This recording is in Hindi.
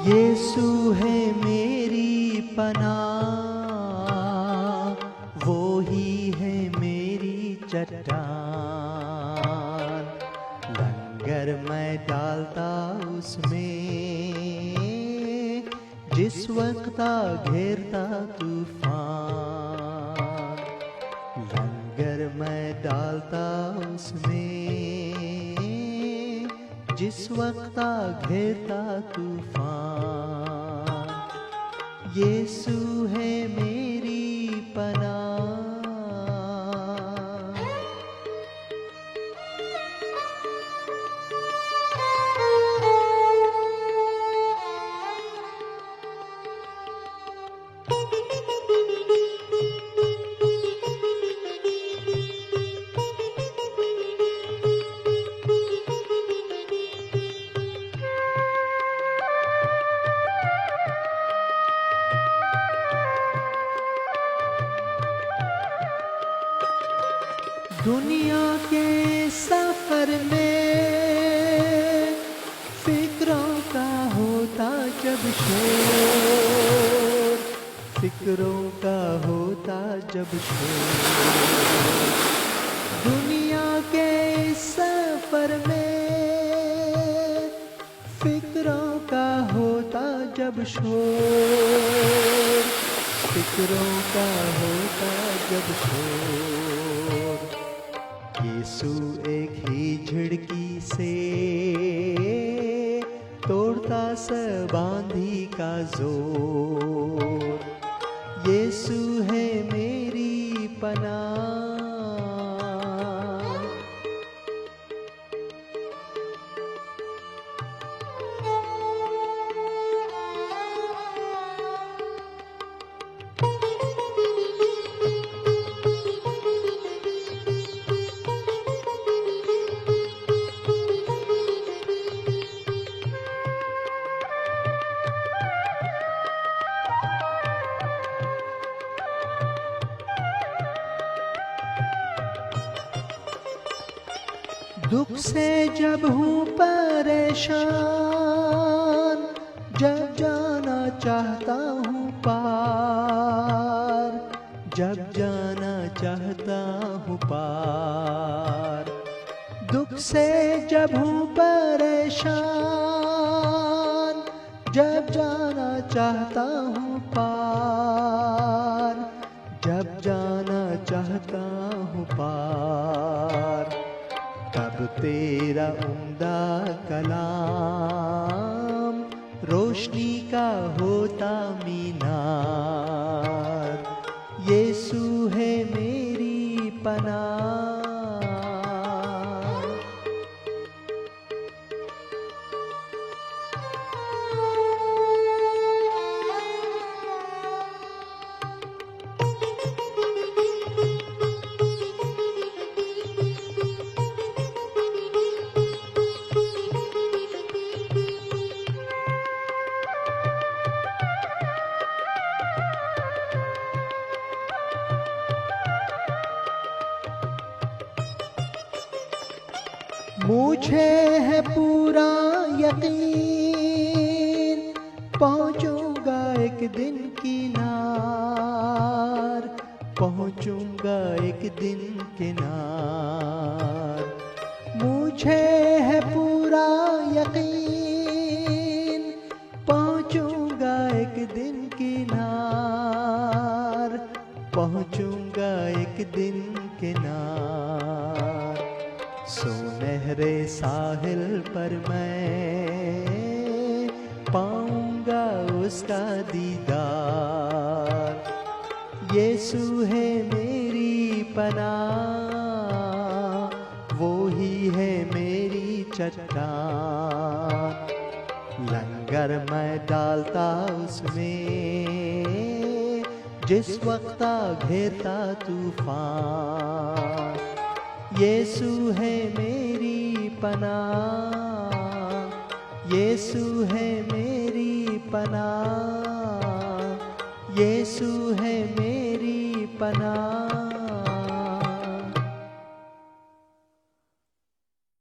यीशु है मेरी पनाह, वो ही है मेरी चट्टान। लंगर मैं डालता उसमें, जिस वक्त घेरता तूफान। लंगर मैं डालता उसमें, जिस वक्त घेरता तूफान। यीशु है मेरी पनाह। दुनिया के सफर में फिक्रों का होता जब शोर, फिक्रों का होता जब शोर। दुनिया के सफर में फिक्रों का होता जब शोर, फिक्रों का होता जब शोर। यीशु एक ही झिड़की से तोड़ता सब आंधी का जोर। यीशु है मेरी पनाह। दुख से जब हूँ परेशान, जब जाना चाहता हूँ पार, जब जाना चाहता हूँ पार। दुख से जब हूँ परेशान, जब जाना चाहता हूँ पार, जब जाना चाहता हूँ पार। तब तेरा उम्दा कलाम रोशनी का होता मीनार। यीशु है मेरी पनाह। मुझे है पूरा यकीन, पहुंचूंगा एक दिन किनार, पहुंचूंगा एक दिन किनार। मुझे है पूरा यकीन, पहुंचूंगा एक दिन किनार, पहुंचूंगा एक दिन किनार। सुनहरे साहिल पर मैं पाऊंगा उसका दीदार। यीशु है मेरी पनाह, वो ही है मेरी चट्टान। लंगर मैं डालता उसमें, जिस वक्त घेरता तूफान। यीशु है मेरी पनाह, यीशु है मेरी पनाह, यीशु है मेरी पनाह।